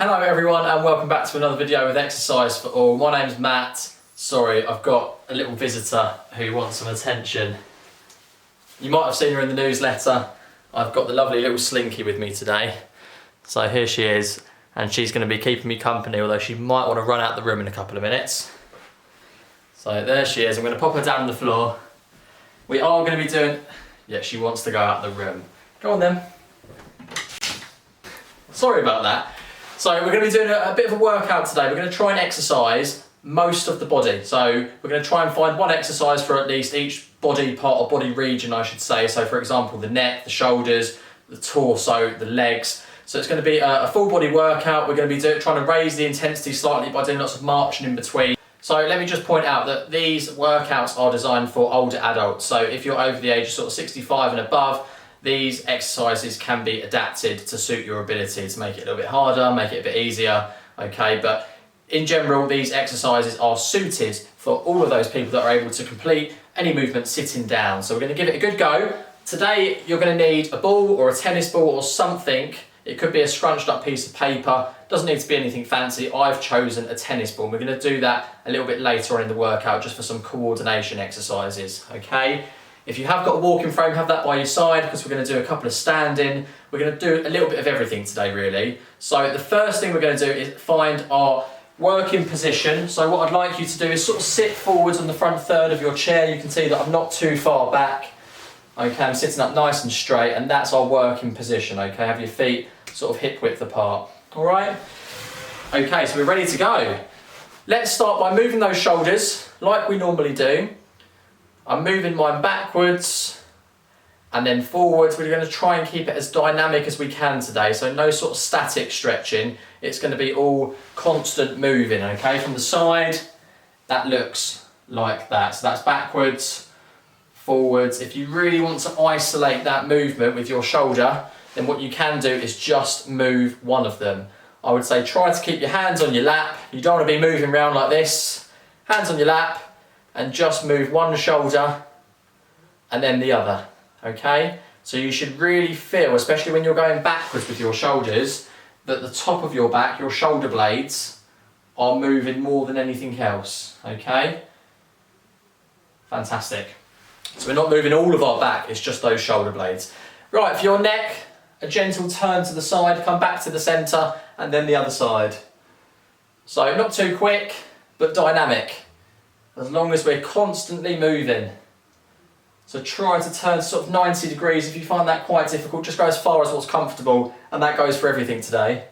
Hello everyone and welcome back to another video with Exercise for All. My name's Matt. Sorry, I've got a little visitor who wants some attention. You might have seen her in the newsletter. I've got the lovely little Slinky with me today. So here she is, and she's going to be keeping me company, although she might want to run out the room in a couple of minutes. So there she is. I'm going to pop her down on the floor. We are going to be doing... Yeah, she wants to go out the room. Go on then. Sorry about that. So we're going to be doing a bit of a workout today. We're going to try and exercise most of the body. So we're going to try and find one exercise for at least each body part or body region, I should say. So for example, the neck, the shoulders, the torso, the legs. So it's going to be a full body workout. We're going to be trying to raise the intensity slightly by doing lots of marching in between. So let me just point out that these workouts are designed for older adults. So if you're over the age of sort of 65 and above, these exercises can be adapted to suit your ability, to make it a little bit harder, make it a bit easier, okay? But in general, these exercises are suited for all of those people that are able to complete any movement sitting down. So we're going to give it a good go. Today, you're going to need a ball or a tennis ball or something. It could be a scrunched up piece of paper. Doesn't need to be anything fancy. I've chosen a tennis ball. We're going to do that a little bit later on in the workout, just for some coordination exercises, okay? If you have got a walking frame, have that by your side, because we're going to do a couple of standing. We're going to do a little bit of everything today, really. So the first thing we're going to do is find our working position. So what I'd like you to do is sort of sit forwards on the front third of your chair. You can see that I'm not too far back. Okay, I'm sitting up nice and straight, and that's our working position, okay? Have your feet sort of hip width apart, all right? Okay, so we're ready to go. Let's start by moving those shoulders like we normally do. I'm moving mine backwards and then forwards. We're going to try and keep it as dynamic as we can today, so no sort of static stretching. It's going to be all constant moving, okay? From the side, that looks like that. So that's backwards, forwards. If you really want to isolate that movement with your shoulder, then what you can do is just move one of them. I would say try to keep your hands on your lap. You don't want to be moving around like this. Hands on your lap, and just move one shoulder and then the other, okay? So you should really feel, especially when you're going backwards with your shoulders, that the top of your back, your shoulder blades, are moving more than anything else, okay? Fantastic. So we're not moving all of our back, it's just those shoulder blades. Right, for your neck, a gentle turn to the side, come back to the centre, and then the other side. So not too quick, but dynamic. As long as we're constantly moving. So try to turn sort of 90 degrees. If you find that quite difficult, just go as far as what's comfortable, and that goes for everything today.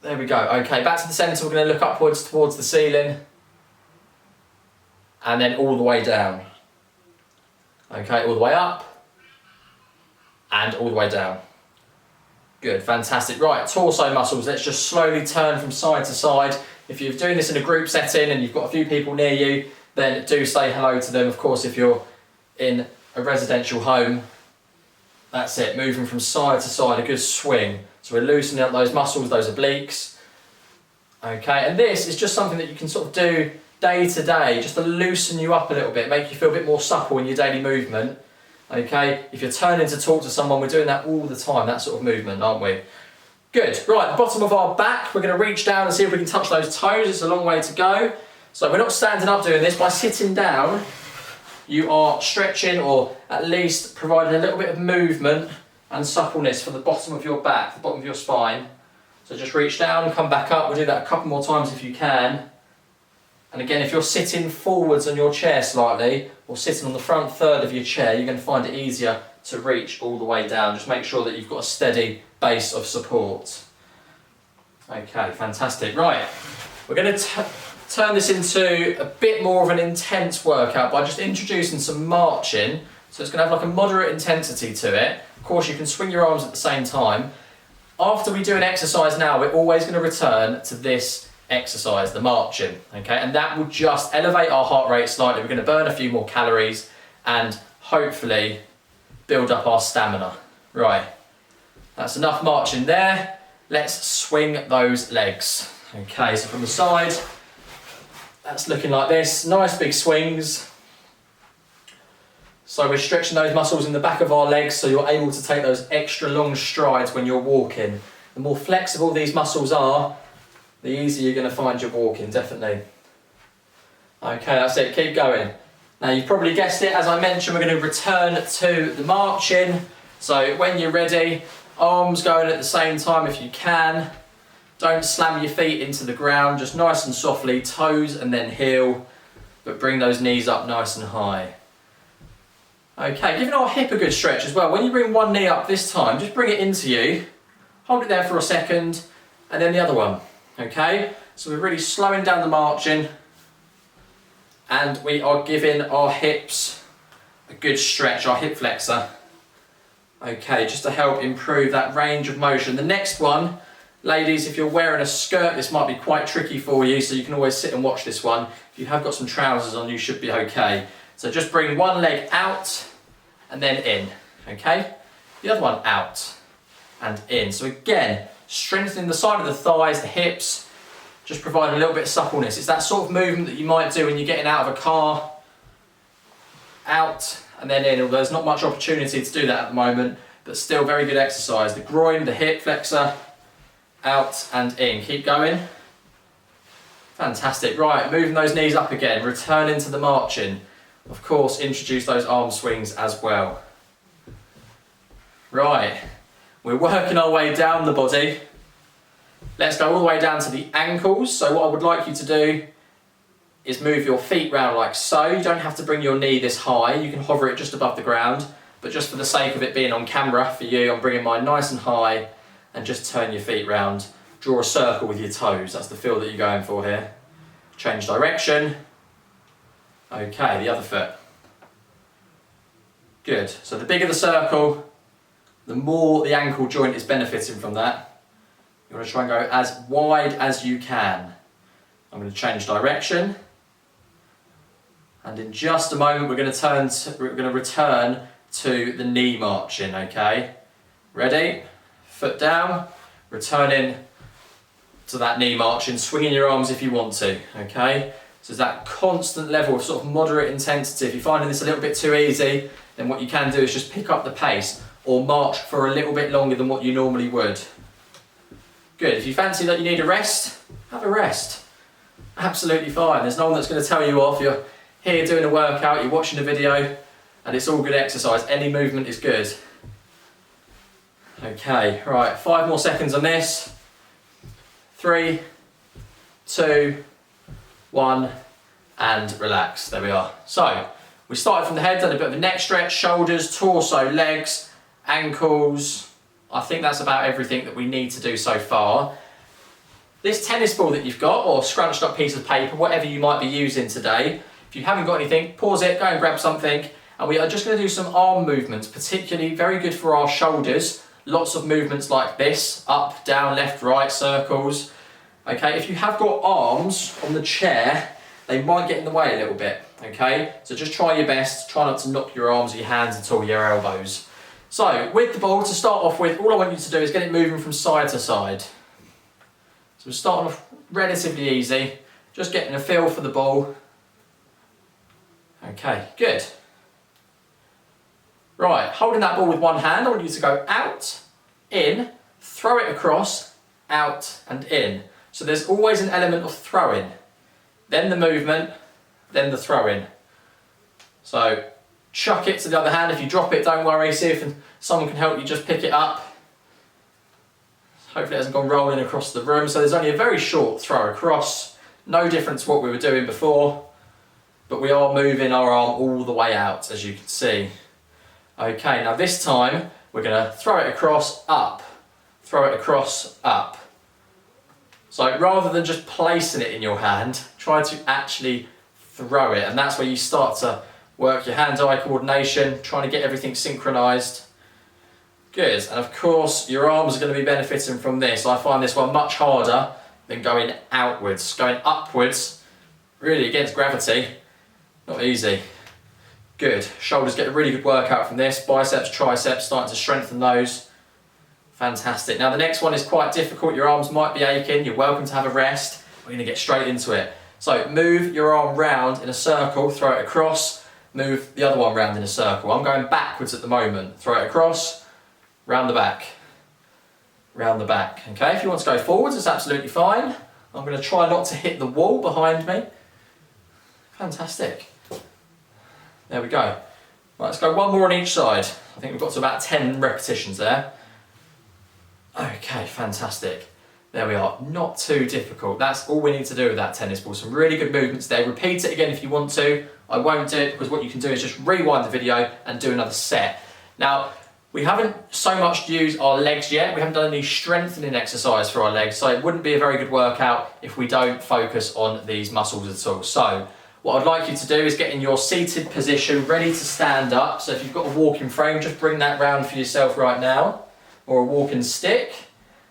There we go. Okay, back to the centre. We're going to look upwards towards the ceiling, and then all the way down. Okay, all the way up, and all the way down. Good, fantastic. Right, torso muscles. Let's just slowly turn from side to side. If you're doing this in a group setting and you've got a few people near you, then do say hello to them. Of course, if you're in a residential home, that's it, moving from side to side, a good swing. So we're loosening up those muscles, those obliques. Okay, and this is just something that you can sort of do day to day, just to loosen you up a little bit, make you feel a bit more supple in your daily movement. Okay, if you're turning to talk to someone, we're doing that all the time, that sort of movement, aren't we? Good. Right, the bottom of our back, we're going to reach down and see if we can touch those toes. It's a long way to go. So we're not standing up doing this. By sitting down, you are stretching, or at least providing a little bit of movement and suppleness for the bottom of your back, the bottom of your spine. So just reach down and come back up. We'll do that a couple more times if you can. And again, if you're sitting forwards on your chair slightly, or sitting on the front third of your chair, you're going to find it easier to reach all the way down. Just make sure that you've got a steady base of support. Okay, fantastic. Right, we're going to turn this into a bit more of an intense workout by just introducing some marching. So it's going to have like a moderate intensity to it. Of course, you can swing your arms at the same time. After we do an exercise now, we're always going to return to this exercise, the marching, okay? And that will just elevate our heart rate slightly. We're going to burn a few more calories and hopefully build up our stamina. Right, that's enough marching there. Let's swing those legs. Okay, so from the side, that's looking like this. Nice big swings. So we're stretching those muscles in the back of our legs so you're able to take those extra long strides when you're walking. The more flexible these muscles are, the easier you're going to find your walking, definitely. Okay, that's it, keep going. Now you've probably guessed it, as I mentioned, we're going to return to the marching. So when you're ready, arms going at the same time if you can. Don't slam your feet into the ground, just nice and softly, toes and then heel, but bring those knees up nice and high. Okay, giving our hip a good stretch as well. When you bring one knee up this time, just bring it into you, hold it there for a second, and then the other one. Okay, so we're really slowing down the marching, and we are giving our hips a good stretch, our hip flexor. Okay, just to help improve that range of motion. The next one, ladies, if you're wearing a skirt, this might be quite tricky for you, so you can always sit and watch this one. If you have got some trousers on, you should be okay. So just bring one leg out and then in, okay? The other one out and in. So again, strengthening the side of the thighs, the hips, just provide a little bit of suppleness. It's that sort of movement that you might do when you're getting out of a car, out and then in. Although there's not much opportunity to do that at the moment, but still very good exercise. The groin, the hip flexor, out and in. Keep going. Fantastic. Right, moving those knees up again, returning to the marching. Of course, introduce those arm swings as well. Right, we're working our way down the body. Let's go all the way down to the ankles. So what I would like you to do is move your feet round like so. You don't have to bring your knee this high. You can hover it just above the ground, but just for the sake of it being on camera for you, I'm bringing mine nice and high, and just turn your feet round. Draw a circle with your toes. That's the feel that you're going for here. Change direction. Okay, the other foot. Good. So the bigger the circle, the more the ankle joint is benefiting from that. You want to try and go as wide as you can. I'm going to change direction. And in just a moment, we're going to return to the knee marching, okay? Ready? Foot down, returning to that knee marching, swinging your arms if you want to, okay? So it's that constant level of sort of moderate intensity. If you're finding this a little bit too easy, then what you can do is just pick up the pace or march for a little bit longer than what you normally would. Good, if you fancy that you need a rest, have a rest. Absolutely fine, there's no one that's going to tell you off. You're here doing a workout, you're watching a video, and it's all good exercise. Any movement is good. Okay, right, 5 more seconds on this. 3, 2, 1, and relax. There we are. So, we started from the head, done a bit of a neck stretch, shoulders, torso, legs, ankles. I think that's about everything that we need to do so far. This tennis ball that you've got, or scrunched up piece of paper, whatever you might be using today, if you haven't got anything, pause it, go and grab something, and we are just going to do some arm movements, particularly very good for our shoulders. Lots of movements like this, up, down, left, right, circles. Okay, if you have got arms on the chair, they might get in the way a little bit, okay? So just try your best, try not to knock your arms or your hands at all, your elbows. So, with the ball, to start off with, all I want you to do is get it moving from side to side. So we're starting off relatively easy, just getting a feel for the ball. Okay, good. Right, holding that ball with one hand, I want you to go out, in, throw it across, out and in. So there's always an element of throwing, then the movement, then the throwing. So chuck it to the other hand. If you drop it, don't worry, see if someone can help you just pick it up. Hopefully it hasn't gone rolling across the room. So there's only a very short throw across, no difference to what we were doing before, but we are moving our arm all the way out, as you can see. Okay, now this time we're going to throw it across, up, throw it across, up. So rather than just placing it in your hand, try to actually throw it, and that's where you start to work your hand-eye coordination, trying to get everything synchronised. Good, and of course your arms are going to be benefiting from this. I find this one much harder than going outwards. Going upwards, really against gravity, not easy. Good, shoulders get a really good workout from this. Biceps, triceps, starting to strengthen those. Fantastic. Now the next one is quite difficult. Your arms might be aching. You're welcome to have a rest. We're going to get straight into it. So move your arm round in a circle, throw it across, move the other one round in a circle. I'm going backwards at the moment. Throw it across, round the back. round the back. Okay, if you want to go forwards, it's absolutely fine. I'm going to try not to hit the wall behind me. Fantastic. There we go. Right, let's go one more on each side. I think we've got to about 10 repetitions there. Okay, fantastic. There we are. Not too difficult. That's all we need to do with that tennis ball. Some really good movements there. Repeat it again if you want to. I won't do it because what you can do is just rewind the video and do another set. Now, we haven't so much used our legs yet. We haven't done any strengthening exercise for our legs, so it wouldn't be a very good workout if we don't focus on these muscles at all. So what I'd like you to do is get in your seated position, ready to stand up. So if you've got a walking frame, just bring that round for yourself right now, or a walking stick.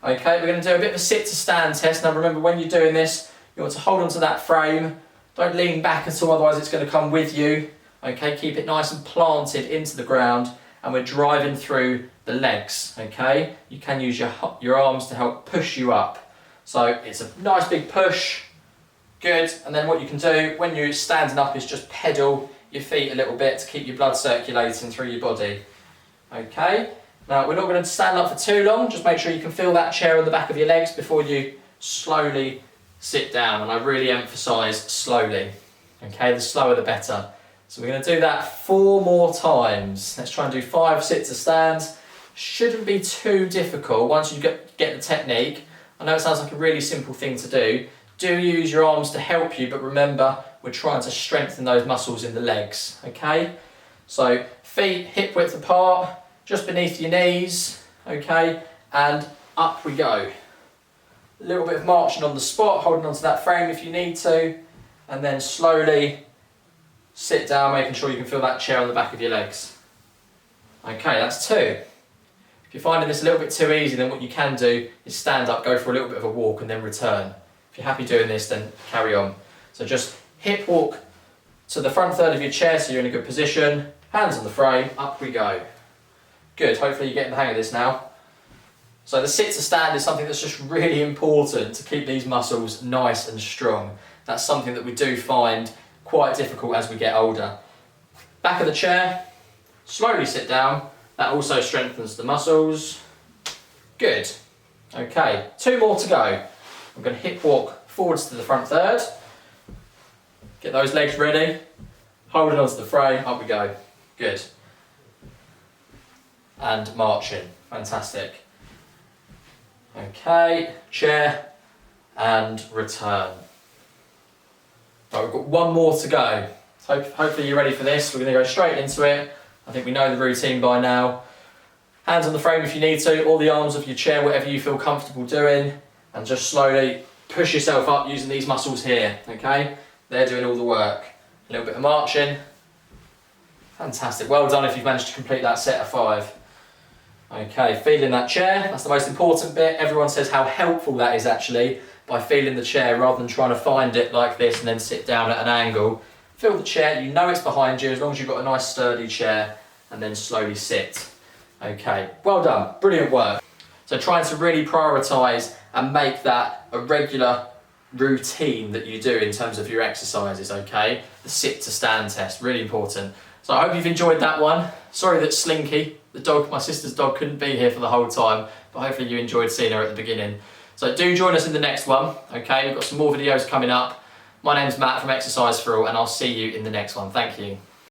Okay, we're going to do a bit of a sit to stand test. Now remember, when you're doing this, you want to hold onto that frame. Don't lean back at all, otherwise it's going to come with you. Okay, keep it nice and planted into the ground. And we're driving through the legs, okay? You can use your arms to help push you up. So it's a nice big push, good. And then what you can do when you're standing up is just pedal your feet a little bit to keep your blood circulating through your body, okay? Now we're not going to stand up for too long, just make sure you can feel that chair on the back of your legs before you slowly sit down. And I really emphasise slowly, okay? The slower the better. So we're going to do that 4 more times. Let's try and do 5 sit to stands. Shouldn't be too difficult once you get the technique. I know it sounds like a really simple thing to do. Do use your arms to help you, but remember, we're trying to strengthen those muscles in the legs, okay? So feet hip width apart, just beneath your knees, okay? And up we go. A little bit of marching on the spot, holding onto that frame if you need to, and then slowly sit down, making sure you can feel that chair on the back of your legs. Okay, that's 2. If you're finding this a little bit too easy, then what you can do is stand up, go for a little bit of a walk and then return. If you're happy doing this, then carry on. So just hip walk to the front third of your chair so you're in a good position, hands on the frame, up we go. Good, hopefully you're getting the hang of this now. So the sit to stand is something that's just really important to keep these muscles nice and strong. That's something that we do find quite difficult as we get older. Back of the chair, slowly sit down. That also strengthens the muscles. Good. Okay, 2 more to go. I'm going to hip walk forwards to the front third. Get those legs ready. Holding onto the frame, up we go. Good. And marching. Fantastic. Okay, chair and return. Right, we've got 1 more to go. So hopefully you're ready for this. We're going to go straight into it. I think we know the routine by now. Hands on the frame if you need to, or the arms of your chair, whatever you feel comfortable doing. And just slowly push yourself up using these muscles here, okay? They're doing all the work. A little bit of marching. Fantastic. Well done if you've managed to complete that set of 5. Okay, feeling that chair. That's the most important bit. Everyone says how helpful that is actually, by feeling the chair rather than trying to find it like this and then sit down at an angle. Feel the chair, you know it's behind you as long as you've got a nice sturdy chair, and then slowly sit. Okay, well done, brilliant work. So trying to really prioritise and make that a regular routine that you do in terms of your exercises, okay? The sit to stand test, really important. So I hope you've enjoyed that one. Sorry that Slinky, the dog, my sister's dog, couldn't be here for the whole time, but hopefully you enjoyed seeing her at the beginning. So do join us in the next one, okay? We've got some more videos coming up. My name's Matt from Exercise for All, and I'll see you in the next one. Thank you.